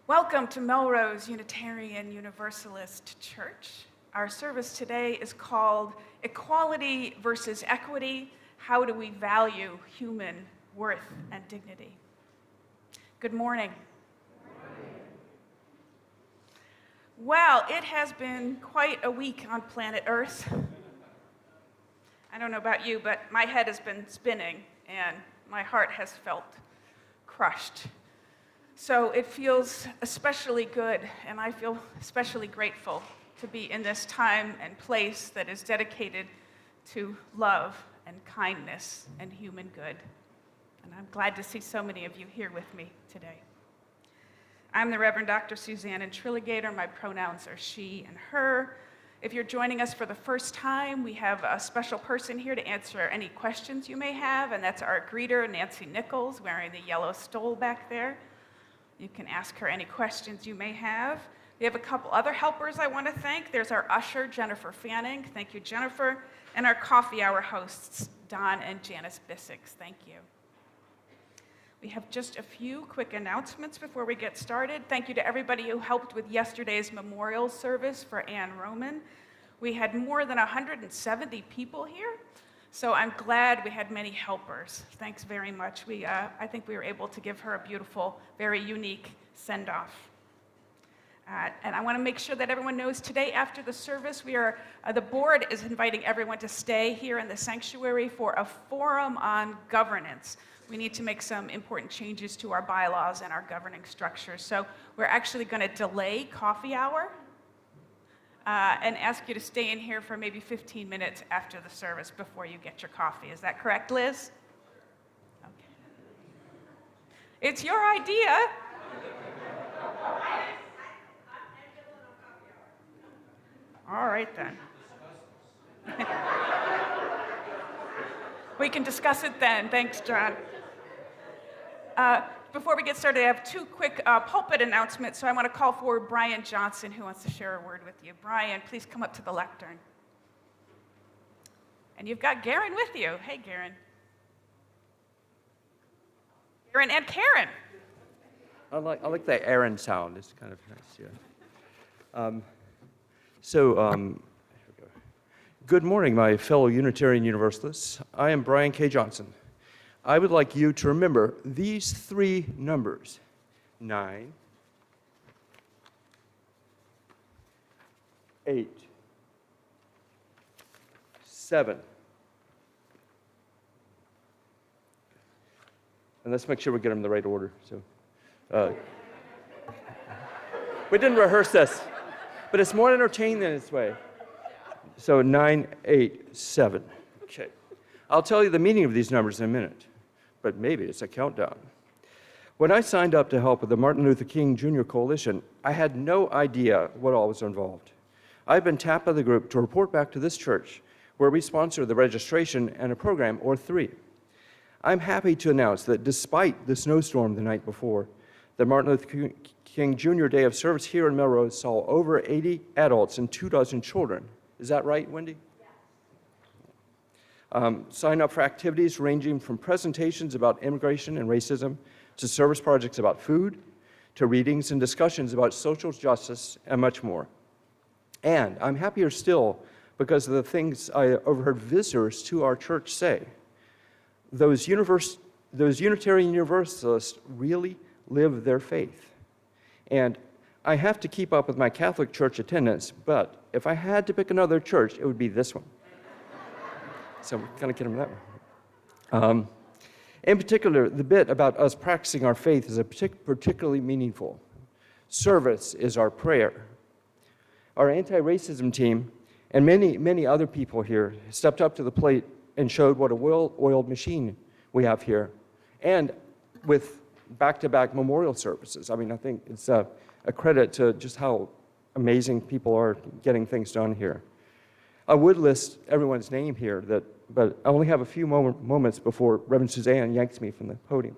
Welcome to Melrose Unitarian Universalist Church. Our service today is called Equality versus Equity. How do we value human worth and dignity? Good morning. Well, it has been quite a week on planet Earth. I don't know about you, but my head has been spinning and my heart has felt crushed. So it feels especially good, and I feel especially grateful to be in this time and place that is dedicated to love and kindness and human good. And I'm glad to see so many of you here with me today. I'm the Reverend Dr. Suzanne Intriligator. My pronouns are she and her. If you're joining us for the first time, we have a special person here to answer any questions you may have, and that's our greeter, Nancy Nichols, wearing the yellow stole back there. You can ask her any questions you may have. We have a couple other helpers I want to thank. There's our usher, Jennifer Fanning. Thank you, Jennifer. And our coffee hour hosts, Don and Janice Bissix. Thank you. We have just a few quick announcements before we get started. Thank you to everybody who helped with yesterday's memorial service for Anne Roman. We had more than 170 people here, so I'm glad we had many helpers. Thanks very much. I think we were able to give her a beautiful, very unique send-off. And I want to make sure that everyone knows today after the service, the board is inviting everyone to stay here in the sanctuary for a forum on governance. We need to make some important changes to our bylaws and our governing structure. So we're actually going to delay coffee hour and ask you to stay in here for maybe 15 minutes after the service before you get your coffee. Is that correct, Liz? Okay. It's your idea. All right, then. We can discuss it then. Thanks, John. Before we get started, I have two quick pulpit announcements, so I want to call forward Brian Johnson, who wants to share a word with you. Brian, please come up to the lectern. And you've got Garen with you. Hey, Garen. Garen and Karen. I like that Aaron sound. It's kind of nice, yeah. Good morning, my fellow Unitarian Universalists. I am Brian K. Johnson. I would like you to remember these three numbers: 9, 8, 7. And let's make sure we get them in the right order. We didn't rehearse this, but it's more entertaining than its way. So 9, 8, 7. Okay. I'll tell you the meaning of these numbers in a minute, but maybe it's a countdown. When I signed up to help with the Martin Luther King Jr. Coalition, I had no idea what all was involved. I've been tapped by the group to report back to this church, where we sponsor the registration and a program or 3. I'm happy to announce that despite the snowstorm the night before, the Martin Luther King Jr. Day of Service here in Melrose saw over 80 adults and 24 children. Is that right, Wendy? Sign up for activities ranging from presentations about immigration and racism to service projects about food, to readings and discussions about social justice and much more. And I'm happier still because of the things I overheard visitors to our church say. Those Unitarian Universalists really live their faith. And I have to keep up with my Catholic church attendance, but if I had to pick another church, it would be this one. So we're going to get them that way. In particular, the bit about us practicing our faith is particularly meaningful. Service is our prayer. Our anti-racism team and many other people here stepped up to the plate and showed what a well-oiled machine we have here, and with back-to-back memorial services. I mean, I think it's a credit to just how amazing people are getting things done here. I would list everyone's name here, but I only have a few moments before Reverend Suzanne yanks me from the podium.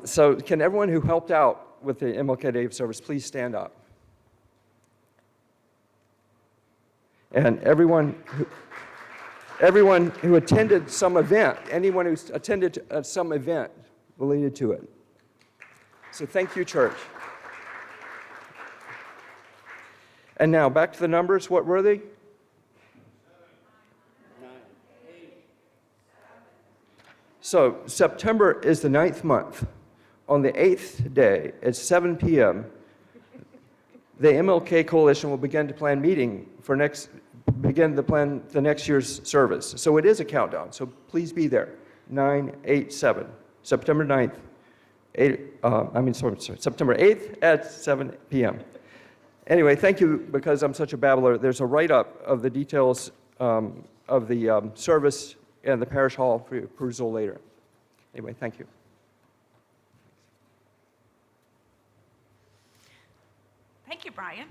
So can everyone who helped out with the MLK Day of Service please stand up? And everyone who attended some event, anyone who attended some event related to it. So thank you, church. And now back to the numbers. What were they? 9, 8. So September is the 9th month. On the 8th day at 7 p.m., the MLK Coalition will begin to plan the next year's service. So it is a countdown. So please be there. 9/8/7, September 9th. September 8th at 7 p.m. Anyway, thank you, because I'm such a babbler. There's a write-up of the details of the service in the parish hall for your perusal later. Anyway, thank you. Thank you, Brian.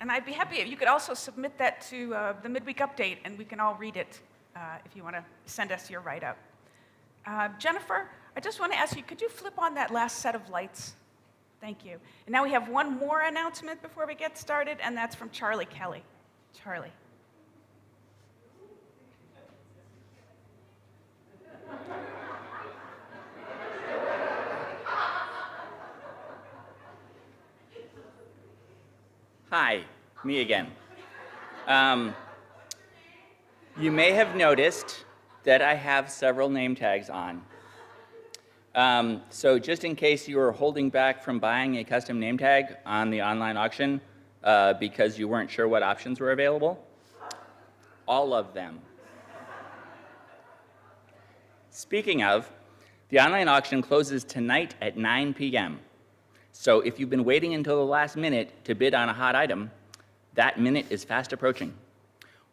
And I'd be happy if you could also submit that to the midweek update, and we can all read it if you want to send us your write-up. Jennifer, I just want to ask you, could you flip on that last set of lights? Thank you. And now we have one more announcement before we get started, and that's from Charlie Kelly. Charlie. Hi, me again. You may have noticed that I have several name tags on. So just in case you were holding back from buying a custom name tag on the online auction because you weren't sure what options were available, all of them. Speaking of, the online auction closes tonight at 9 p.m. So if you've been waiting until the last minute to bid on a hot item, that minute is fast approaching.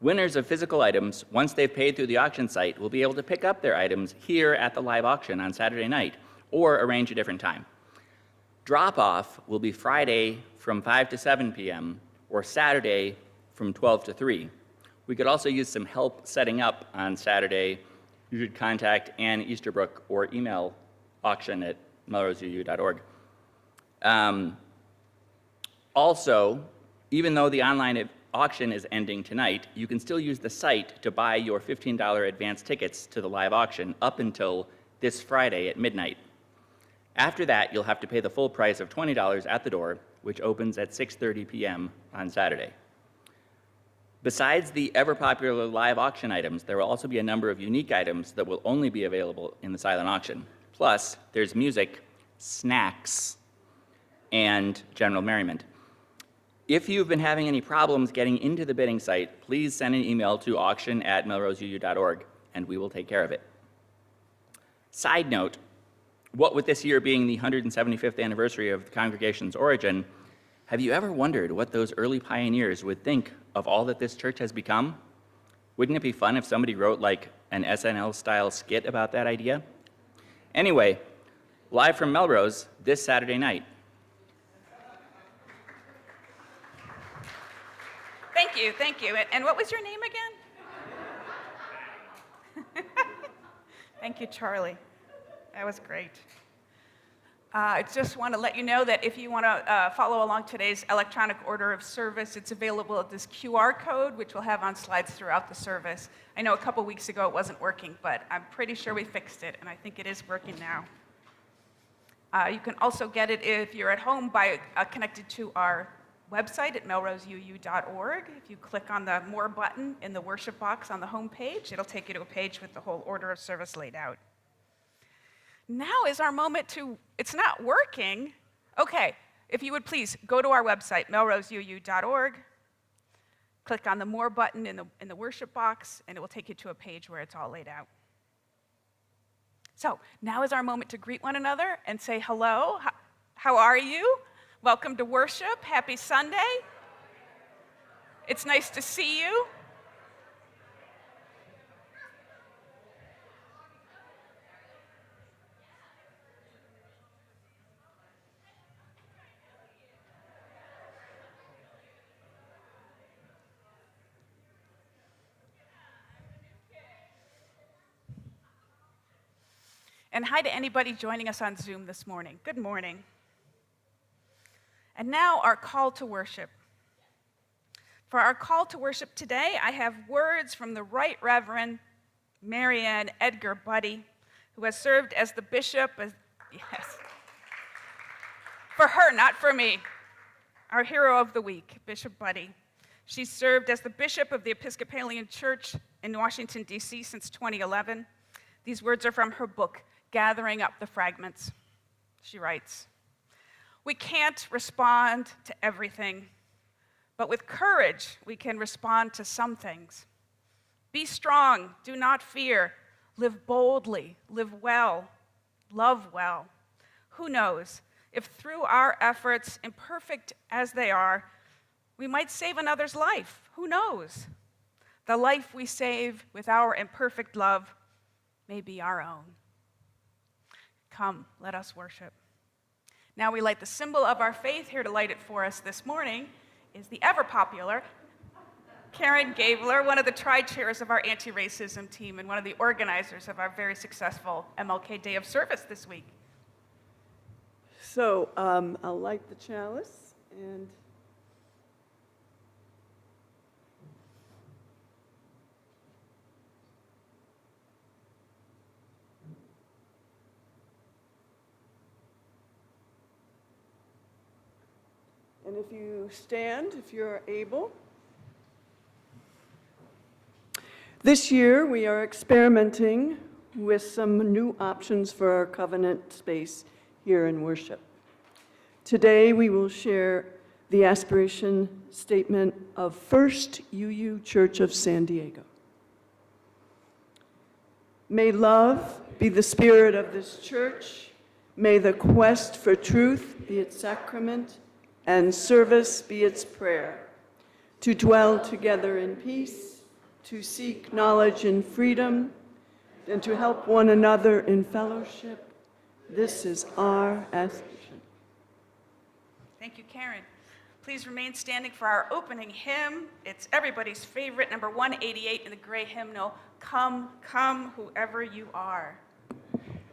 Winners of physical items, once they've paid through the auction site, will be able to pick up their items here at the live auction on Saturday night, or arrange a different time. Drop-off will be Friday from 5 to 7 p.m., or Saturday from 12 to 3. We could also use some help setting up on Saturday. You should contact Ann Easterbrook or email auction@melroseuu.org. Also, even though the online auction is ending tonight, you can still use the site to buy your $15 advance tickets to the live auction up until this Friday at midnight. After that, you'll have to pay the full price of $20 at the door, which opens at 6:30 p.m. on Saturday. Besides the ever-popular live auction items, there will also be a number of unique items that will only be available in the silent auction. Plus, there's music, snacks, and general merriment. If you've been having any problems getting into the bidding site, please send an email to auction@melroseuu.org, and we will take care of it. Side note, what with this year being the 175th anniversary of the congregation's origin, have you ever wondered what those early pioneers would think of all that this church has become? Wouldn't it be fun if somebody wrote like an SNL-style skit about that idea? Anyway, live from Melrose this Saturday night. Thank you. And what was your name again? Thank you, Charlie. That was great. I just want to let you know that if you want to follow along today's electronic order of service, it's available at this QR code, which we'll have on slides throughout the service. I know a couple weeks ago it wasn't working, but I'm pretty sure we fixed it, and I think it is working now. You can also get it if you're at home by connected to our website at melroseuu.org. If you click on the More button in the worship box on the home page, it'll take you to a page with the whole order of service laid out. Now is our moment to, it's not working. Okay, if you would please go to our website, melroseuu.org, click on the More button in the worship box, and it will take you to a page where it's all laid out. So now is our moment to greet one another and say hello. How are you? Welcome to worship. Happy Sunday. It's nice to see you. And hi to anybody joining us on Zoom this morning. Good morning. And now our call to worship. For our call to worship today, I have words from the Right Reverend Marianne Edgar Buddy, who has served as the bishop. For her, not for me. Our hero of the week, Bishop Buddy. She served as the bishop of the Episcopalian Church in Washington, D.C. since 2011. These words are from her book, Gathering Up the Fragments. She writes, "We can't respond to everything, but with courage, we can respond to some things. Be strong, do not fear, live boldly, live well, love well. Who knows, if through our efforts, imperfect as they are, we might save another's life. Who knows? The life we save with our imperfect love may be our own." Come, let us worship. Now we light the symbol of our faith. Here to light it for us this morning is the ever-popular Karen Gabler, one of the tri-chairs of our anti-racism team and one of the organizers of our very successful MLK Day of Service this week. So I'll light the chalice and if you stand, if you're able. This year, we are experimenting with some new options for our covenant space here in worship. Today, we will share the aspiration statement of First UU Church of San Diego. May love be the spirit of this church. May the quest for truth be its sacrament, and service be its prayer. To dwell together in peace, to seek knowledge in freedom, and to help one another in fellowship. This is our aspiration. Thank you, Karen. Please remain standing for our opening hymn. It's everybody's favorite, number 188 in the gray hymnal, "Come, Come, Whoever You Are."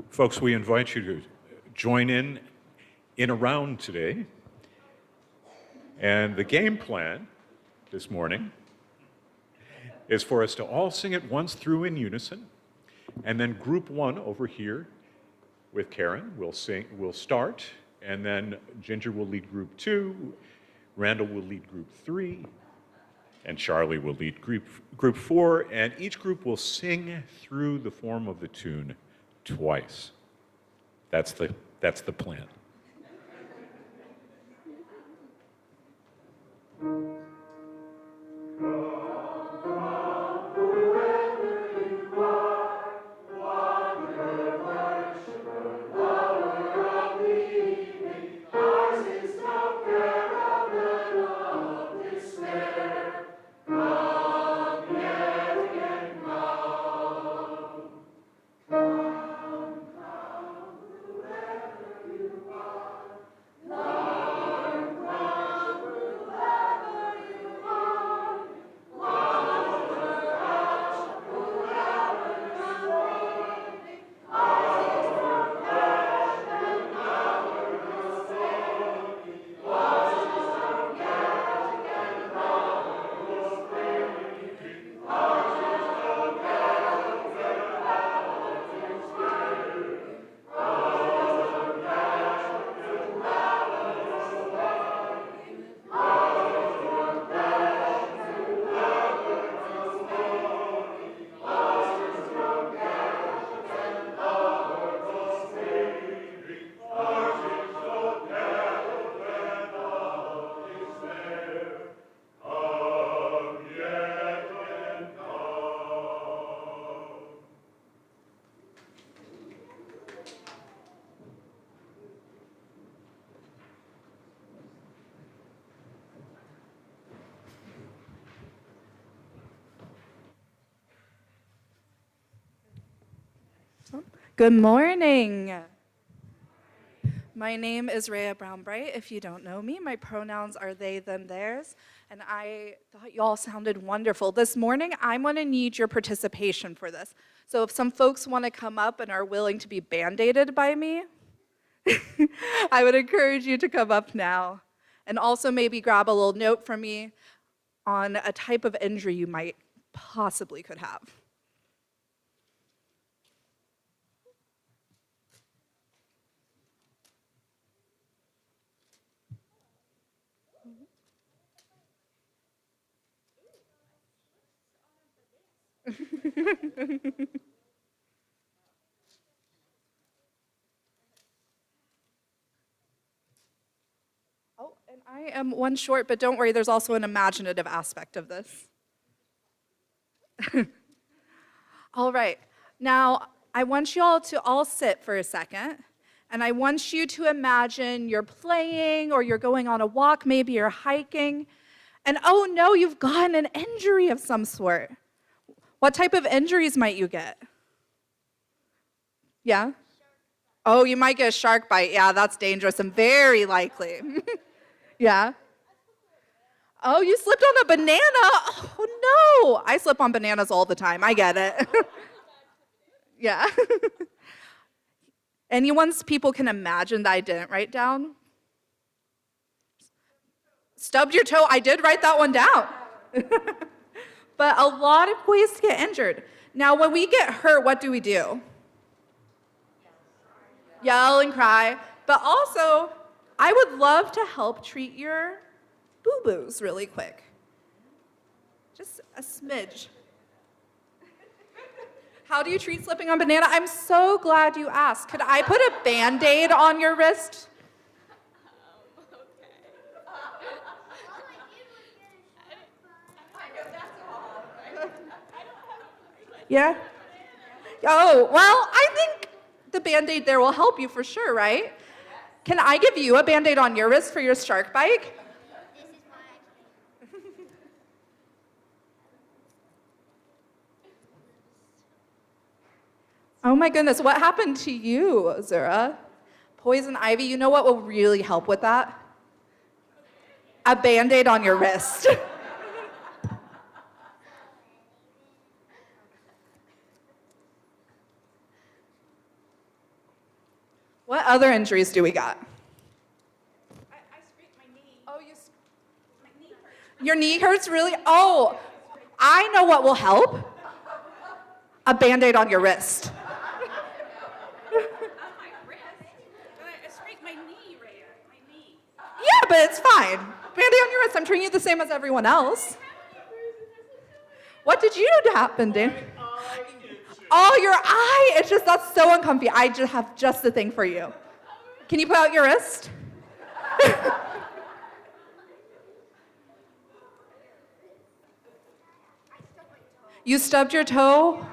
Folks, we invite you to join in a round today. And the game plan this morning is for us to all sing it once through in unison, and then group one over here with Karen will start, and then Ginger will lead group two, Randall will lead group three, and Charlie will lead group four, and each group will sing through the form of the tune twice. That's the plan. Good morning. My name is Rhea Brown-Bright. If you don't know me, my pronouns are they, them, theirs, and I thought you all sounded wonderful. This morning, I'm going to need your participation for this. So if some folks want to come up and are willing to be band-aided by me, I would encourage you to come up now. And also maybe grab a little note from me on a type of injury you might possibly could have. Oh, and I am one short, but don't worry, there's also an imaginative aspect of this. All right, now I want you all to all sit for a second, and I want you to imagine you're playing or you're going on a walk, maybe you're hiking, and oh no, you've gotten an injury of some sort. What type of injuries might you get? Yeah? Oh, you might get a shark bite. Yeah, that's dangerous and very likely. Yeah? Oh, you slipped on a banana. Oh, no. I slip on bananas all the time. I get it. Yeah. Any ones people can imagine that I didn't write down? Stubbed your toe. I did write that one down. But a lot of ways to get injured. Now, when we get hurt, what do? Yell and cry. But also, I would love to help treat your boo-boos really quick. Just a smidge. How do you treat slipping on banana? I'm so glad you asked. Could I put a Band-Aid on your wrist? Yeah? Oh, well, I think the Band-Aid there will help you for sure, right? Can I give you a Band-Aid on your wrist for your shark bite? Oh my goodness, what happened to you, Zura? Poison ivy, you know what will really help with that? A Band-Aid on your wrist. What other injuries do we got? I scraped my knee. Oh, My knee hurts. your knee hurts really? Oh, I know what will help. A Band-Aid on your wrist. On my wrist. I scraped my knee, Rhea. My knee. Yeah, but it's fine. Band-Aid on your wrist. I'm treating you the same as everyone else. What did you happen, Dan? Oh, your eye. It's just, that's so uncomfy. I just have just the thing for you. Can you put out your wrist? You stubbed your toe?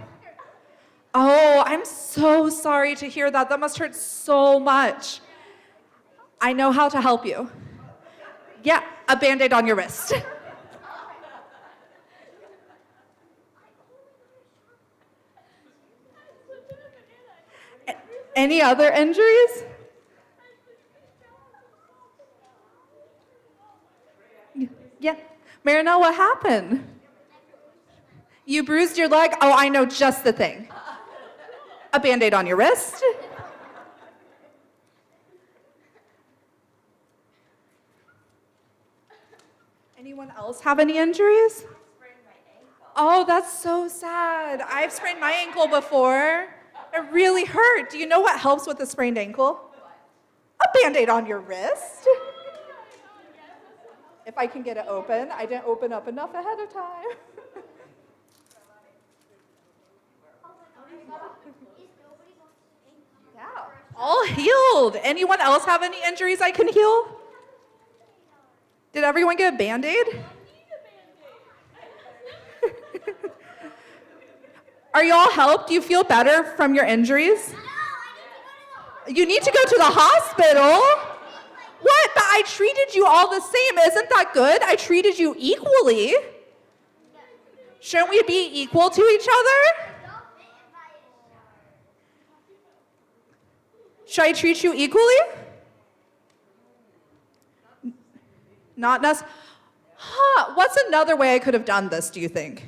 Oh, I'm so sorry to hear that. That must hurt so much. I know how to help you. Yeah, a Band-Aid on your wrist. Any other injuries? Yeah. Marinelle, what happened? You bruised your leg? Oh, I know just the thing. A Band-Aid on your wrist. Anyone else have any injuries? Oh, that's so sad. I've sprained my ankle before. It really hurt. Do you know what helps with a sprained ankle? A Band-Aid on your wrist. If I can get it open. I didn't open up enough ahead of time. Yeah, all healed. Anyone else have any injuries I can heal? Did everyone get a Band-Aid? Are you all helped? Do you feel better from your injuries? You need to go to the hospital? What? But I treated you all the same. Isn't that good? I treated you equally. Shouldn't we be equal to each other? Should I treat you equally? Not necessarily. Huh, what's another way I could have done this, do you think?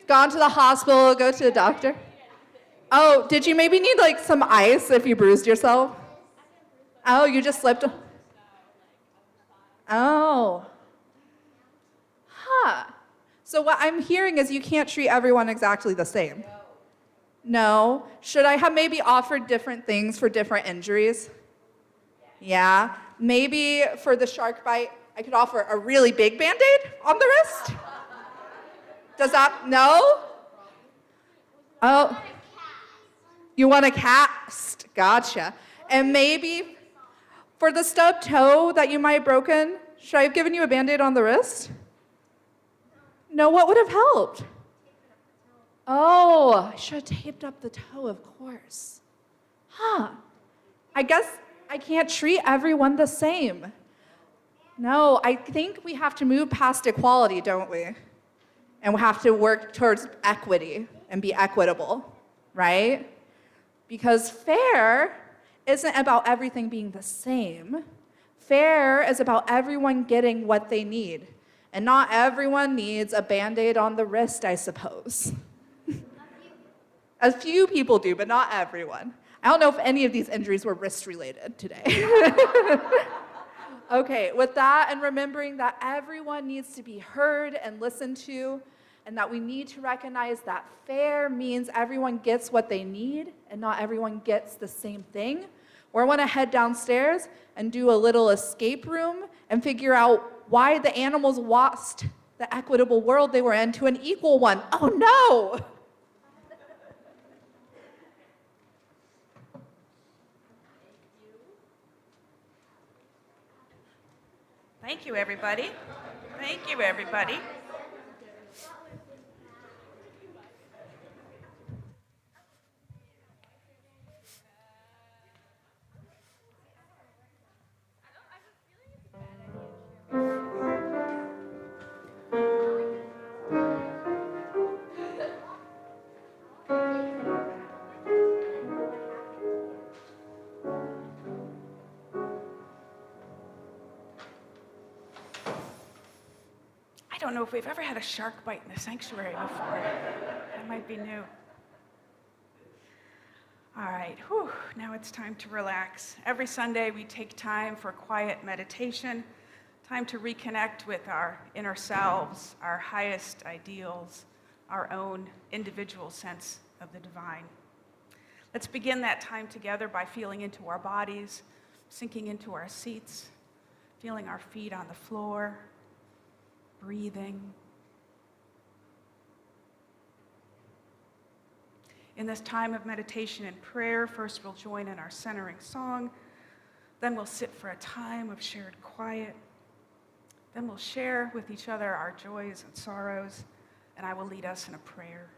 Gone to the hospital, go to the doctor. Oh, did you maybe need like some ice if you bruised yourself? Oh, you just slipped. Oh. Huh. So what I'm hearing is you can't treat everyone exactly the same. No? Should I have maybe offered different things for different injuries? Yeah. Maybe for the shark bite, I could offer a really big Band-Aid on the wrist. Does that, no? Oh, you want a cast? Gotcha. And maybe for the stubbed toe that you might have broken, should I have given you a Band-Aid on the wrist? No, what would have helped? Oh, I should have taped up the toe, of course. Huh. I guess I can't treat everyone the same. No, I think we have to move past equality, don't we? And we have to work towards equity and be equitable, right? Because fair isn't about everything being the same. Fair is about everyone getting what they need. And not everyone needs a Band-Aid on the wrist, I suppose. A few people do, but not everyone. I don't know if any of these injuries were wrist-related today. Okay, with that and remembering that everyone needs to be heard and listened to, and that we need to recognize that fair means everyone gets what they need and not everyone gets the same thing, we're going to head downstairs and do a little escape room and figure out why the animals lost the equitable world they were in to an equal one. Oh no! Thank you, everybody. Thank you, everybody. I don't know if we've ever had a shark bite in the sanctuary before. That might be new. All right, whew, now it's time to relax. Every Sunday we take time for quiet meditation, time to reconnect with our inner selves, our highest ideals, our own individual sense of the divine. Let's begin that time together by feeling into our bodies, sinking into our seats, feeling our feet on the floor, breathing. In this time of meditation and prayer, first we'll join in our centering song, then we'll sit for a time of shared quiet, then we'll share with each other our joys and sorrows, and I will lead us in a prayer.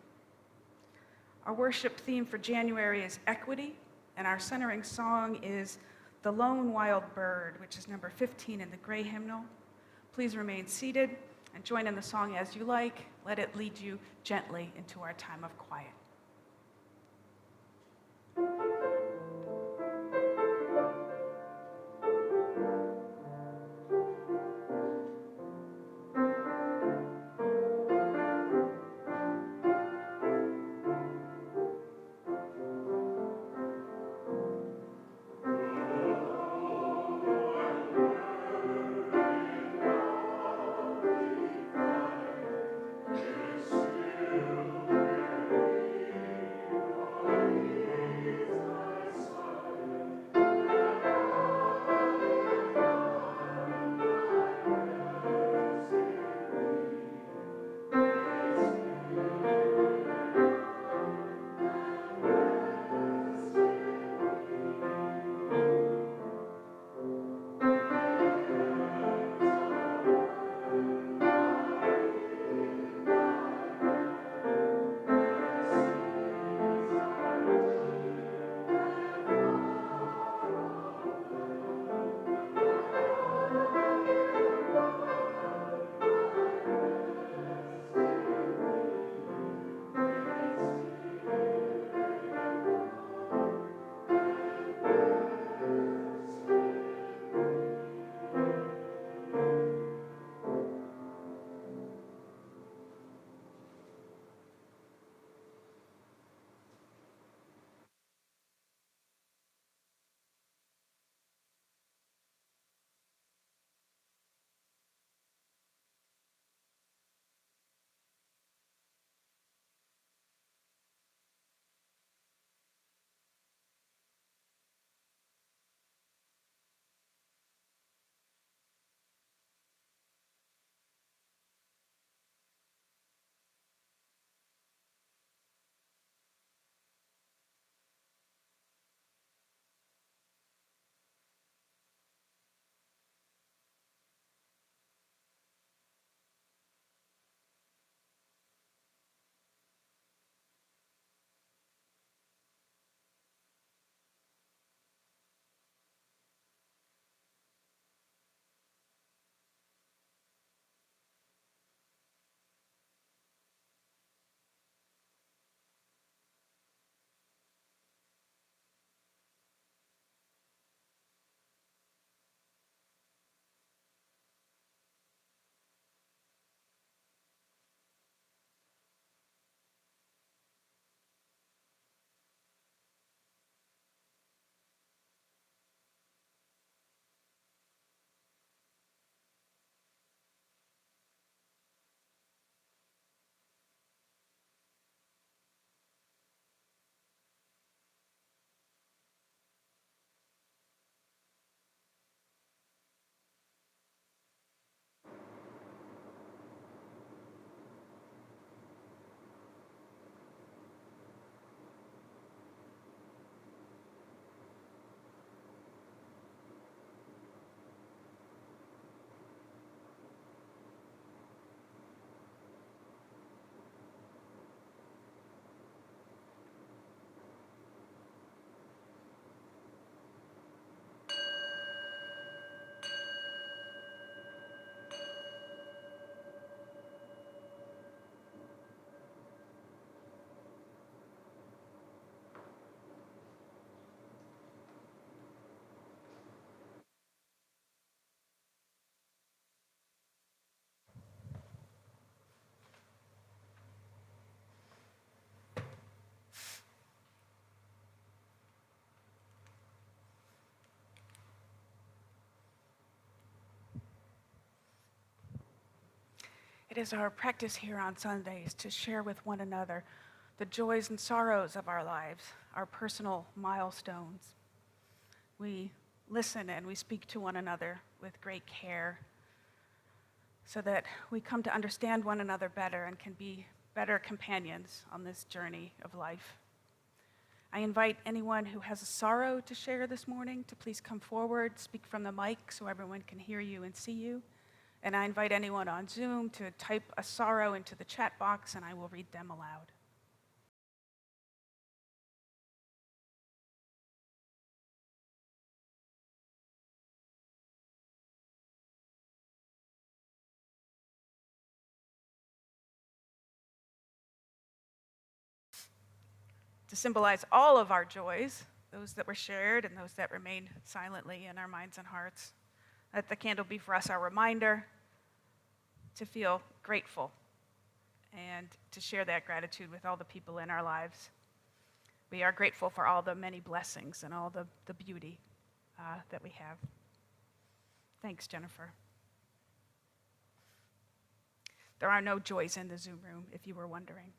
Our worship theme for January is equity, and our centering song is The Lone Wild Bird, which is number 15 in the Gray Hymnal. Please remain seated and join in the song as you like. Let it lead you gently into our time of quiet. It is our practice here on Sundays to share with one another the joys and sorrows of our lives, our personal milestones. We listen and we speak to one another with great care so that we come to understand one another better and can be better companions on this journey of life. I invite anyone who has a sorrow to share this morning to please come forward, speak from the mic so everyone can hear you and see you. And I invite anyone on Zoom to type a sorrow into the chat box and I will read them aloud. To symbolize all of our joys, those that were shared and those that remain silently in our minds and hearts. Let the candle be for us our reminder to feel grateful and to share that gratitude with all the people in our lives. We are grateful for all the many blessings and all the beauty that we have. Thanks, Jennifer. There are no joys in the Zoom room, if you were wondering.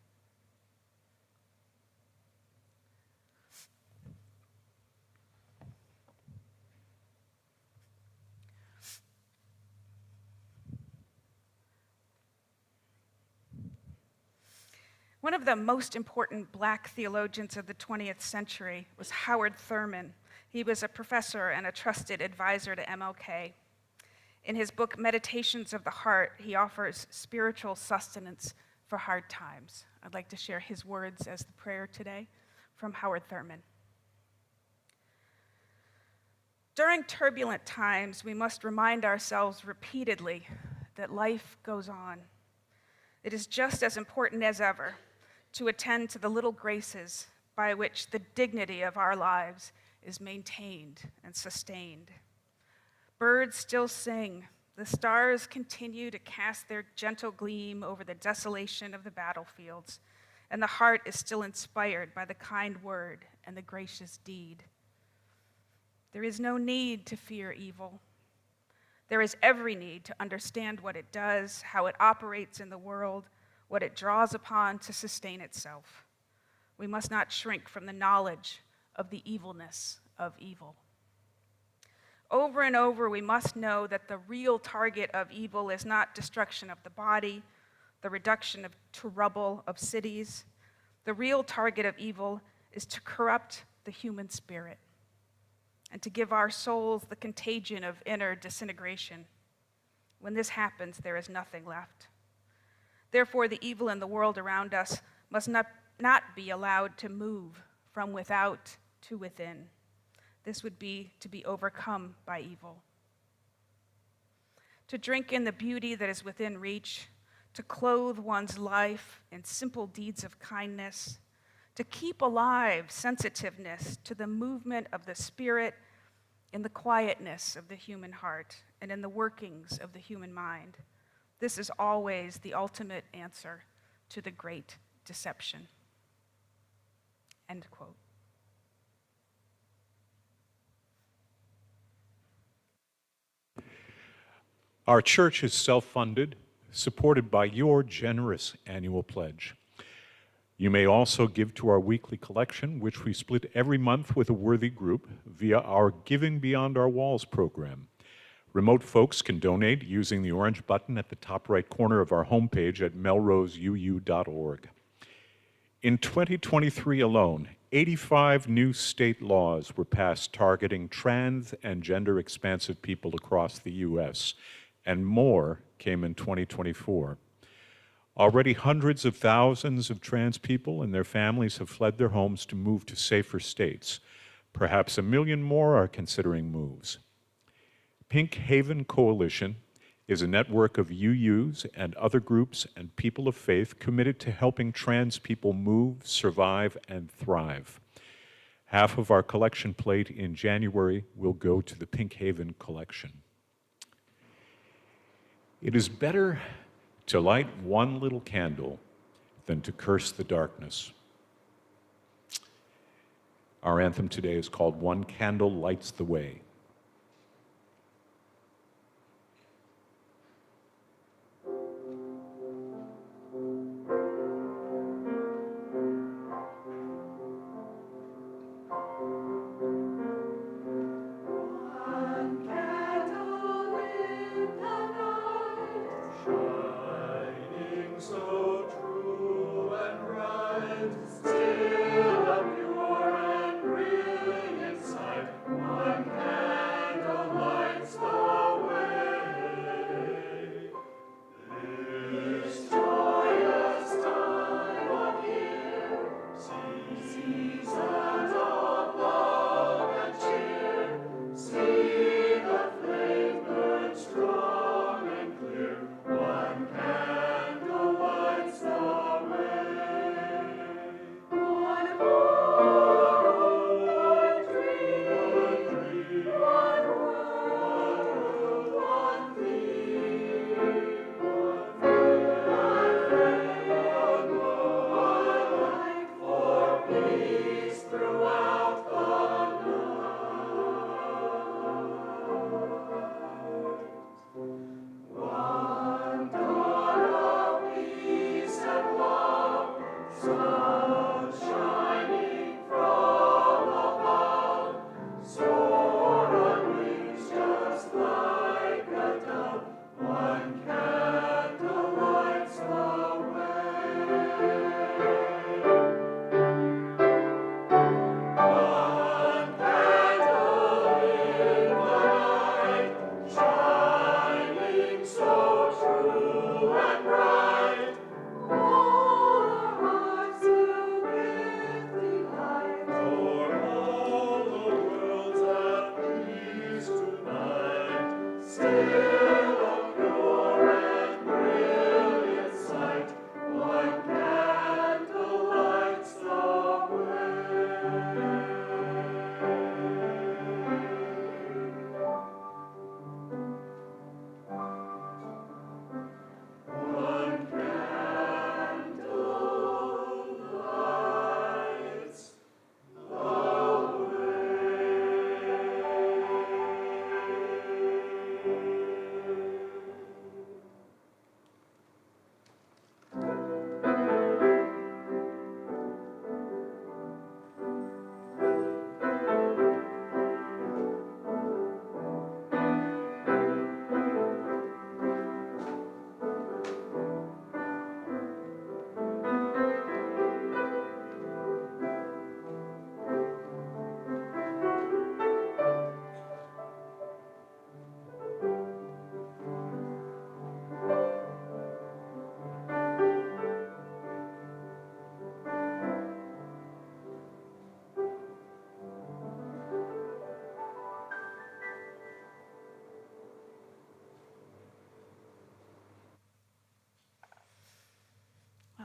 One of the most important Black theologians of the 20th century was Howard Thurman. He was a professor and a trusted advisor to MLK. In his book, Meditations of the Heart, he offers spiritual sustenance for hard times. I'd like to share his words as the prayer today from Howard Thurman. During turbulent times, we must remind ourselves repeatedly that life goes on. It is just as important as ever to attend to the little graces by which the dignity of our lives is maintained and sustained. Birds still sing, the stars continue to cast their gentle gleam over the desolation of the battlefields, and the heart is still inspired by the kind word and the gracious deed. There is no need to fear evil. There is every need to understand what it does, how it operates in the world, what it draws upon to sustain itself. We must not shrink from the knowledge of the evilness of evil. Over and over, we must know that the real target of evil is not destruction of the body, the reduction to rubble of cities. The real target of evil is to corrupt the human spirit and to give our souls the contagion of inner disintegration. When this happens, there is nothing left. Therefore, the evil in the world around us must not be allowed to move from without to within. This would be to be overcome by evil. To drink in the beauty that is within reach, to clothe one's life in simple deeds of kindness, to keep alive sensitiveness to the movement of the Spirit in the quietness of the human heart and in the workings of the human mind. This is always the ultimate answer to the great deception. End quote. Our church is self-funded, supported by your generous annual pledge. You may also give to our weekly collection, which we split every month with a worthy group via our Giving Beyond Our Walls program. Remote folks can donate using the orange button at the top right corner of our homepage at melroseuu.org. In 2023 alone, 85 new state laws were passed targeting trans and gender-expansive people across the U.S., and more came in 2024. Already hundreds of thousands of trans people and their families have fled their homes to move to safer states. Perhaps 1 million more are considering moves. Pink Haven Coalition is a network of UUs and other groups and people of faith committed to helping trans people move, survive, and thrive. Half of our collection plate in January will go to the Pink Haven collection. It is better to light one little candle than to curse the darkness. Our anthem today is called One Candle Lights the Way.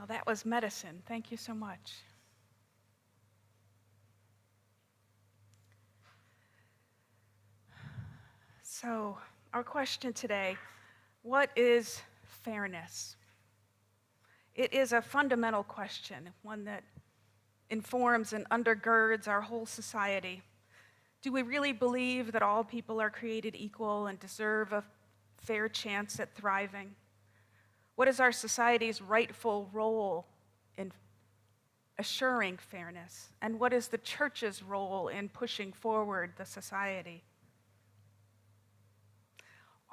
Well, that was medicine. Thank you so much. So, our question today, what is fairness? It is a fundamental question, one that informs and undergirds our whole society. Do we really believe that all people are created equal and deserve a fair chance at thriving? What is our society's rightful role in assuring fairness? And what is the church's role in pushing forward the society?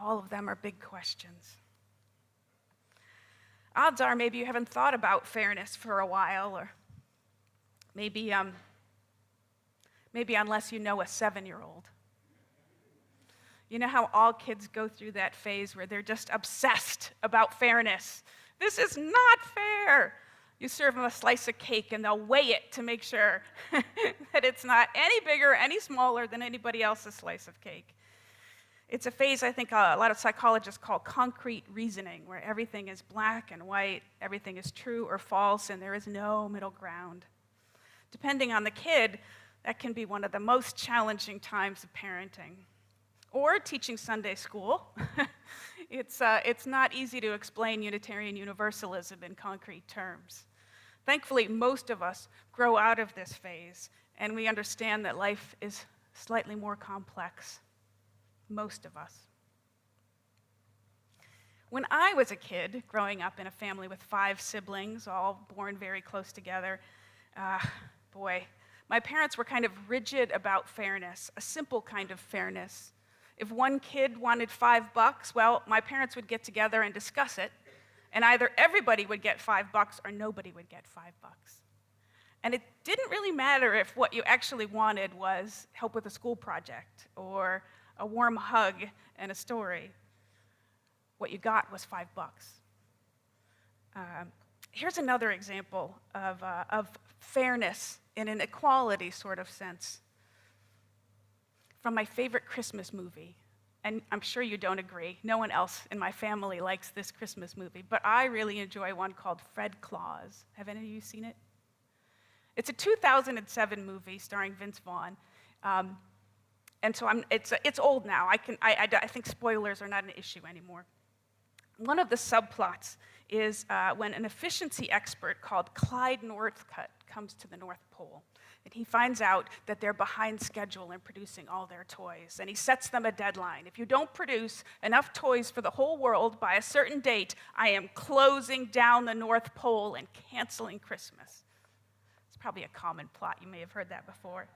All of them are big questions. Odds are maybe you haven't thought about fairness for a while, or maybe unless you know a 7-year-old. You know how all kids go through that phase where they're just obsessed about fairness. This is not fair. You serve them a slice of cake and they'll weigh it to make sure that it's not any bigger, any smaller than anybody else's slice of cake. It's a phase I think a lot of psychologists call concrete reasoning, where everything is black and white, everything is true or false, and there is no middle ground. Depending on the kid, that can be one of the most challenging times of parenting. Or teaching Sunday school. It's not easy to explain Unitarian Universalism in concrete terms. Thankfully, most of us grow out of this phase, and we understand that life is slightly more complex. Most of us. When I was a kid, growing up in a family with 5 siblings, all born very close together, my parents were kind of rigid about fairness, a simple kind of fairness. If one kid wanted $5, well, my parents would get together and discuss it, and either everybody would get $5 or nobody would get $5. And it didn't really matter if what you actually wanted was help with a school project or a warm hug and a story. What you got was $5. Here's another example of fairness in an equality sort of sense from my favorite Christmas movie. And I'm sure you don't agree. No one else in my family likes this Christmas movie, but I really enjoy one called Fred Claus. Have any of you seen it? It's a 2007 movie starring Vince Vaughn. And so it's old now. I think spoilers are not an issue anymore. One of the subplots is when an efficiency expert called Clyde Northcutt comes to the North Pole. And he finds out that they're behind schedule in producing all their toys. And he sets them a deadline. If you don't produce enough toys for the whole world by a certain date, I am closing down the North Pole and canceling Christmas. It's probably a common plot. You may have heard that before.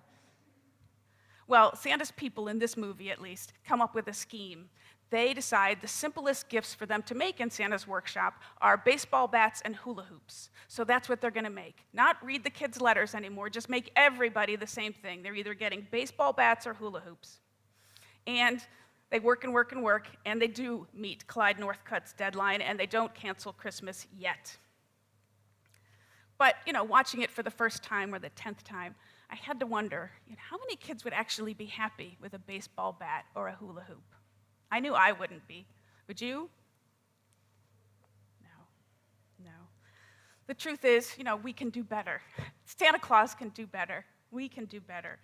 Well, Santa's people, in this movie at least, come up with a scheme. They decide the simplest gifts for them to make in Santa's workshop are baseball bats and hula hoops. So that's what they're going to make. Not read the kids' letters anymore, just make everybody the same thing. They're either getting baseball bats or hula hoops. And they work and work and work, and they do meet Clyde Northcutt's deadline, and they don't cancel Christmas yet. But, watching it for the first time or the 10th time, I had to wonder, how many kids would actually be happy with a baseball bat or a hula hoop? I knew I wouldn't be. Would you? No. The truth is, we can do better. Santa Claus can do better. We can do better.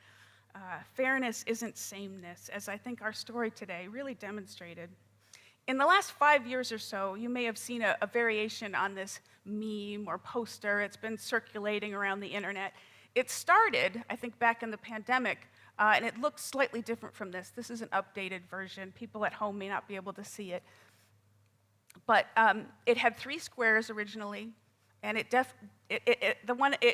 Fairness isn't sameness, as I think our story today really demonstrated. In the last 5 years or so, you may have seen a variation on this meme or poster. It's been circulating around the internet. It started, I think, back in the pandemic, and it looks slightly different from this. This is an updated version. People at home may not be able to see it. But it had 3 squares originally, and it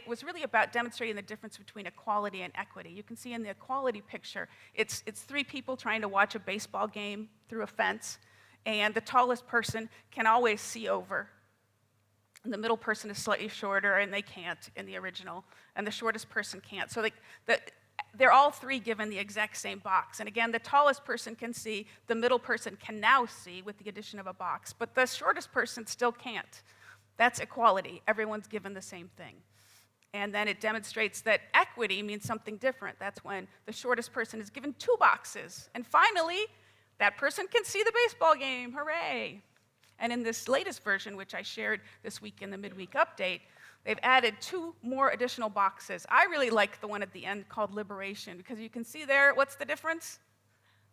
was really about demonstrating the difference between equality and equity. You can see in the equality picture, it's 3 people trying to watch a baseball game through a fence, and the tallest person can always see over. And the middle person is slightly shorter, and they can't in the original, and the shortest person can't. So they're all 3 given the exact same box. And again, the tallest person can see, the middle person can now see with the addition of a box, but the shortest person still can't. That's equality. Everyone's given the same thing. And then it demonstrates that equity means something different. That's when the shortest person is given 2 boxes. And finally, that person can see the baseball game. Hooray! And in this latest version, which I shared this week in the midweek update, they've added 2 more additional boxes. I really like the one at the end called Liberation, because you can see there, what's the difference?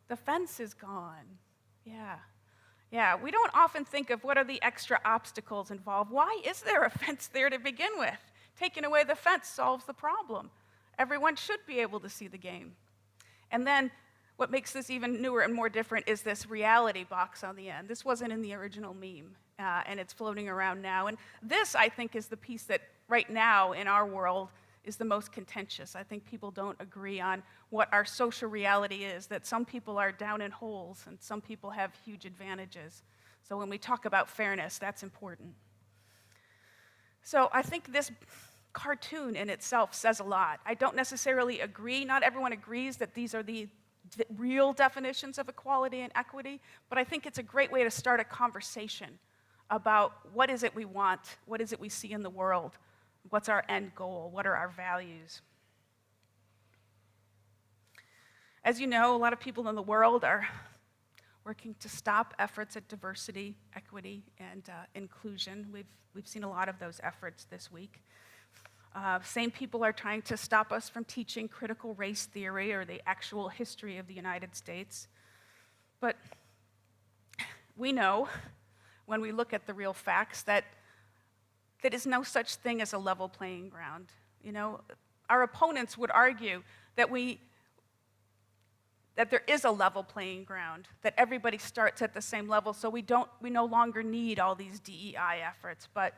The fence is gone. Yeah, we don't often think of what are the extra obstacles involved. Why is there a fence there to begin with? Taking away the fence solves the problem. Everyone should be able to see the game. And then what makes this even newer and more different is this reality box on the end. This wasn't in the original meme, and it's floating around now. And this, I think, is the piece that right now in our world is the most contentious. I think people don't agree on what our social reality is, that some people are down in holes and some people have huge advantages. So when we talk about fairness, that's important. So I think this cartoon in itself says a lot. I don't necessarily agree. Not everyone agrees that these are the real definitions of equality and equity, but I think it's a great way to start a conversation about what is it we want, what is it we see in the world, what's our end goal, what are our values. As you know, a lot of people in the world are working to stop efforts at diversity, equity, and inclusion. We've seen a lot of those efforts this week. Same people are trying to stop us from teaching critical race theory or the actual history of the United States. But we know, when we look at the real facts, that there is no such thing as a level playing ground. You know, our opponents would argue that there is a level playing ground, that everybody starts at the same level, so we no longer need all these DEI efforts. But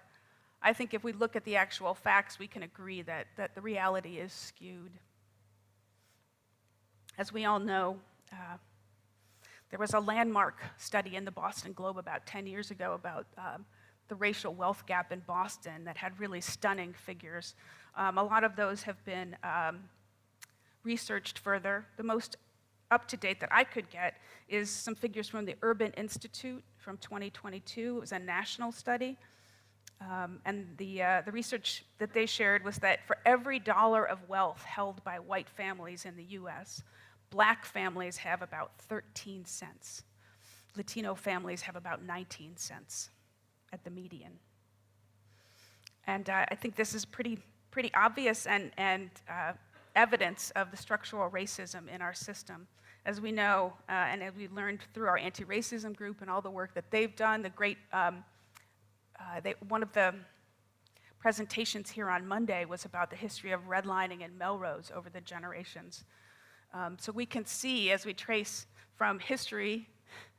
I think if we look at the actual facts, we can agree that the reality is skewed. As we all know, there was a landmark study in the Boston Globe about 10 years ago about the racial wealth gap in Boston that had really stunning figures. A lot of those have been researched further. The most up-to-date that I could get is some figures from the Urban Institute from 2022. It was a national study. And the research that they shared was that for every dollar of wealth held by white families in the US, black families have about 13 cents. Latino families have about 19 cents at the median. And I think this is pretty obvious and evidence of the structural racism in our system. As we know, and as we learned through our anti-racism group and all the work that they've done, the great, one of the presentations here on Monday was about the history of redlining in Melrose over the generations. So we can see, as we trace from history,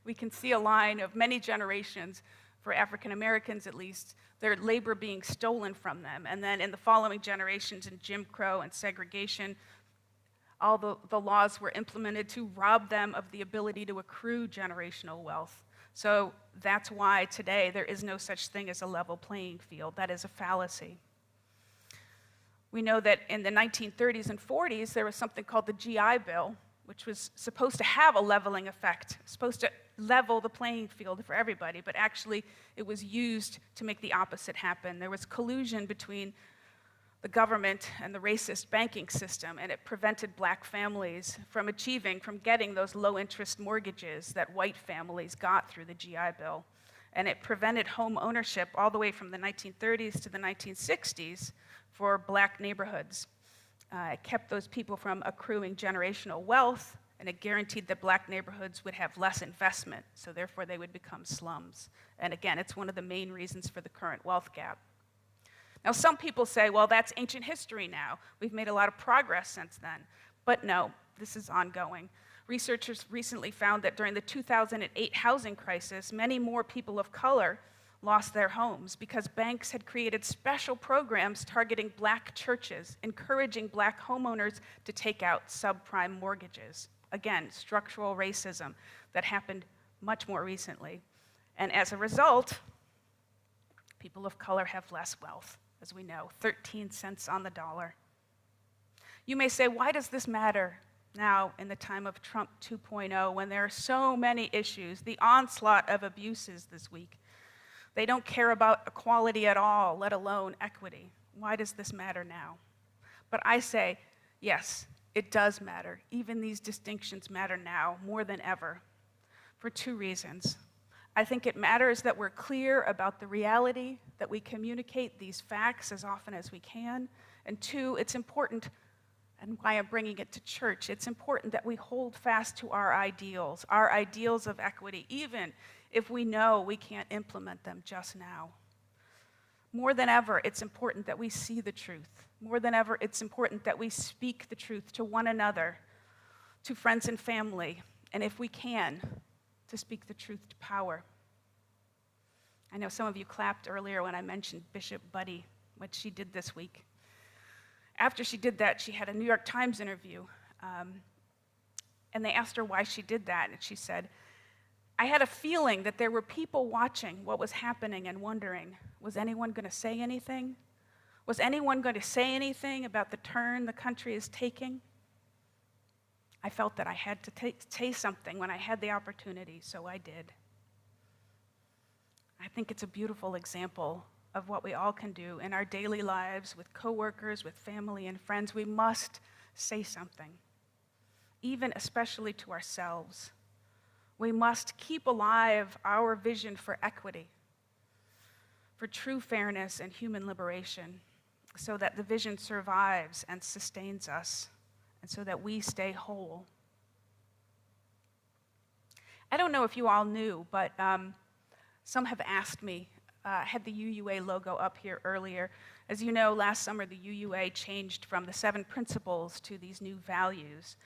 we can see a line of many generations, for African Americans at least, their labor being stolen from them. And then in the following generations in Jim Crow and segregation, all the laws were implemented to rob them of the ability to accrue generational wealth. So that's why today there is no such thing as a level playing field. That is a fallacy. We know that in the 1930s and 40s, there was something called the GI Bill, which was supposed to have a leveling effect, supposed to level the playing field for everybody, but actually it was used to make the opposite happen. There was collusion between the government and the racist banking system, and it prevented black families from getting those low-interest mortgages that white families got through the GI Bill. And it prevented home ownership all the way from the 1930s to the 1960s for black neighborhoods. It kept those people from accruing generational wealth, and it guaranteed that black neighborhoods would have less investment, so therefore they would become slums. And again, it's one of the main reasons for the current wealth gap. Now, some people say, well, that's ancient history now. We've made a lot of progress since then. But no, this is ongoing. Researchers recently found that during the 2008 housing crisis, many more people of color lost their homes because banks had created special programs targeting black churches, encouraging black homeowners to take out subprime mortgages. Again, structural racism that happened much more recently. And as a result, people of color have less wealth, as we know, 13 cents on the dollar. You may say, why does this matter now in the time of Trump 2.0 when there are so many issues, the onslaught of abuses this week? They don't care about equality at all, let alone equity. Why does this matter now? But I say, yes, it does matter. Even these distinctions matter now more than ever for two reasons. I think it matters that we're clear about the reality, that we communicate these facts as often as we can. And two, it's important, and why I'm bringing it to church, it's important that we hold fast to our ideals of equity, even if we know we can't implement them just now. More than ever, it's important that we see the truth. More than ever, it's important that we speak the truth to one another, to friends and family, and if we can, to speak the truth to power. I know some of you clapped earlier when I mentioned Bishop Buddy, what she did this week. After she did that, she had a New York Times interview, and they asked her why she did that, and she said, "I had a feeling that there were people watching what was happening and wondering, was anyone going to say anything? Was anyone going to say anything about the turn the country is taking? I felt that I had to say something when I had the opportunity, so I did." I think it's a beautiful example of what we all can do in our daily lives with coworkers, with family and friends. We must say something, even especially to ourselves. We must keep alive our vision for equity, for true fairness and human liberation, so that the vision survives and sustains us, and so that we stay whole. I don't know if you all knew, but some have asked me. I had the UUA logo up here earlier. As you know, last summer the UUA changed from the 7 principles to these new values.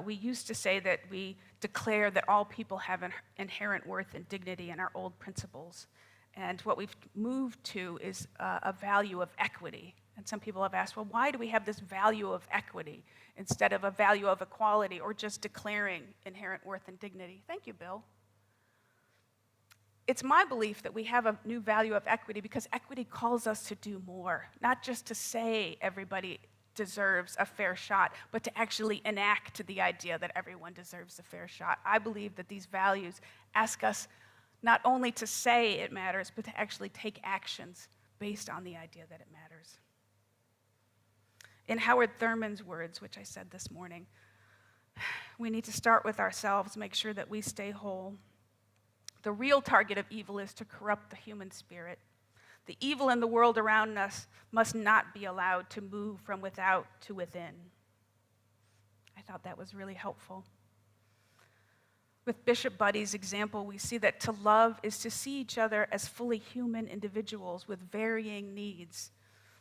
We used to say that we declare that all people have an inherent worth and dignity in our old principles. And what we've moved to is a value of equity. And some people have asked, well, why do we have this value of equity instead of a value of equality or just declaring inherent worth and dignity? Thank you, Bill. It's my belief that we have a new value of equity because equity calls us to do more, not just to say everybody deserves a fair shot, but to actually enact the idea that everyone deserves a fair shot. I believe that these values ask us not only to say it matters, but to actually take actions based on the idea that it matters. In Howard Thurman's words, which I said this morning, we need to start with ourselves, make sure that we stay whole. The real target of evil is to corrupt the human spirit. The evil in the world around us must not be allowed to move from without to within. I thought that was really helpful. With Bishop Buddy's example, we see that to love is to see each other as fully human individuals with varying needs.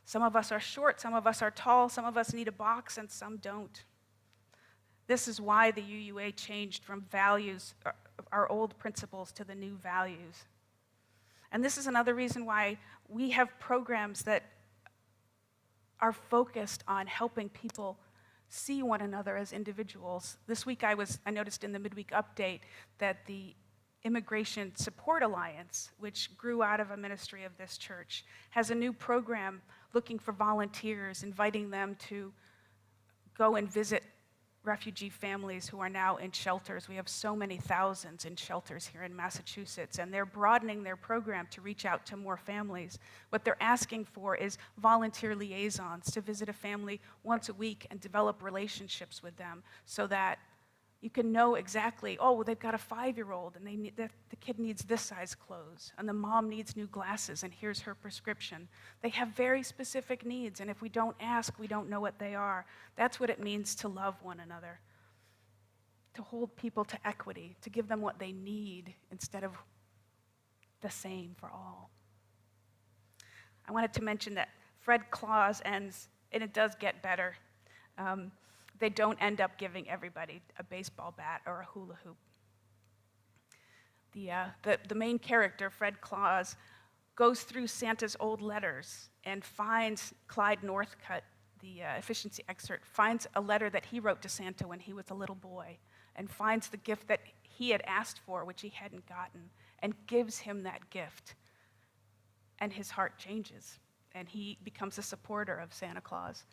Some of us are short, some of us are tall, some of us need a box, and some don't. This is why the UUA changed from values, our old principles, to the new values. And this is another reason why we have programs that are focused on helping people see one another as individuals. This week I noticed in the midweek update that the Immigration Support Alliance, which grew out of a ministry of this church, has a new program looking for volunteers, inviting them to go and visit refugee families who are now in shelters. We have so many thousands in shelters here in Massachusetts, and they're broadening their program to reach out to more families. What they're asking for is volunteer liaisons to visit a family once a week and develop relationships with them so that you can know exactly, oh, well, they've got a 5-year-old and the kid needs this size clothes, and the mom needs new glasses, and here's her prescription. They have very specific needs, and if we don't ask, we don't know what they are. That's what it means to love one another, to hold people to equity, to give them what they need instead of the same for all. I wanted to mention that Fred Claus ends, and it does get better. They don't end up giving everybody a baseball bat or a hula hoop. The main character, Fred Claus, goes through Santa's old letters and finds Clyde Northcutt, the efficiency excerpt, finds a letter that he wrote to Santa when he was a little boy, and finds the gift that he had asked for, which he hadn't gotten, and gives him that gift. And his heart changes, and he becomes a supporter of Santa Claus.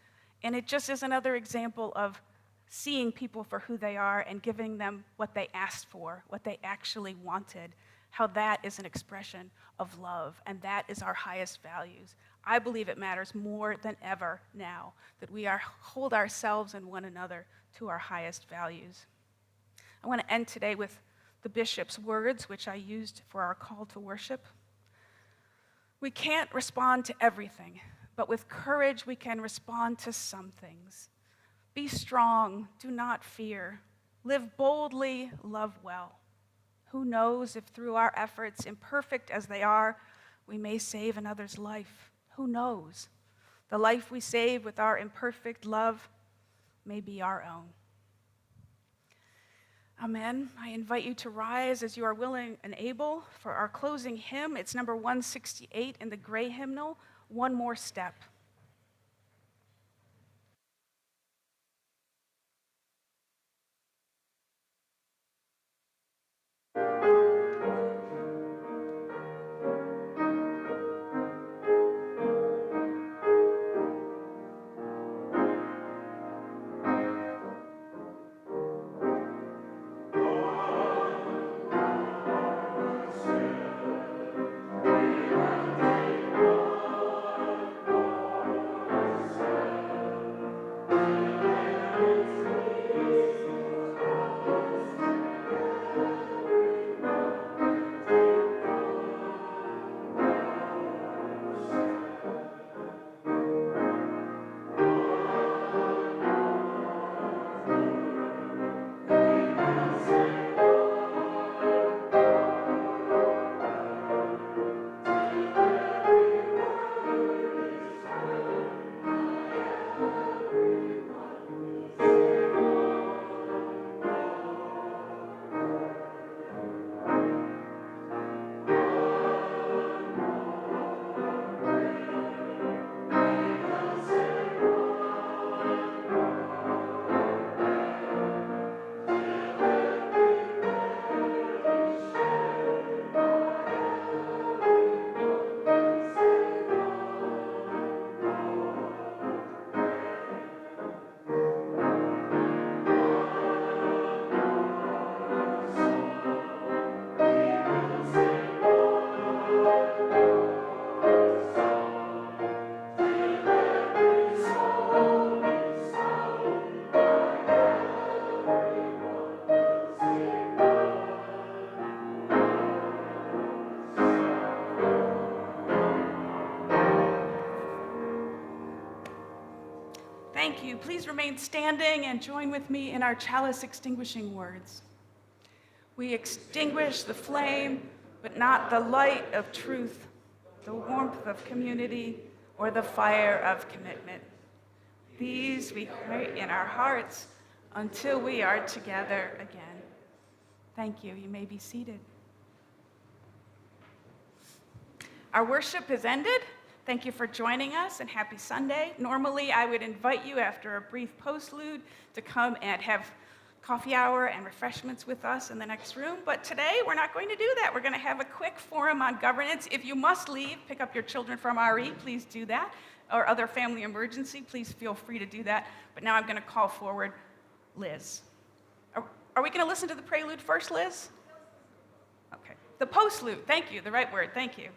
And it just is another example of seeing people for who they are and giving them what they asked for, what they actually wanted, how that is an expression of love, and that is our highest values. I believe it matters more than ever now that we hold ourselves and one another to our highest values. I want to end today with the bishop's words, which I used for our call to worship. We can't respond to everything, but with courage we can respond to some things. Be strong, do not fear. Live boldly, love well. Who knows if through our efforts, imperfect as they are, we may save another's life? Who knows? The life we save with our imperfect love may be our own. Amen. I invite you to rise as you are willing and able for our closing hymn. It's number 168 in the gray hymnal, One More Step. Thank you. Please remain standing and join with me in our chalice extinguishing words. We extinguish the flame, but not the light of truth, the warmth of community, or the fire of commitment. These we create in our hearts until we are together again. Thank you. You may be seated. Our worship is ended. Thank you for joining us, and happy Sunday. Normally, I would invite you after a brief postlude to come and have coffee hour and refreshments with us in the next room, but today we're not going to do that. We're going to have a quick forum on governance. If you must leave, pick up your children from RE, please do that, or other family emergency, please feel free to do that. But now I'm going to call forward Liz. Are we going to listen to the prelude first, Liz? Okay. The postlude, thank you, the right word, thank you.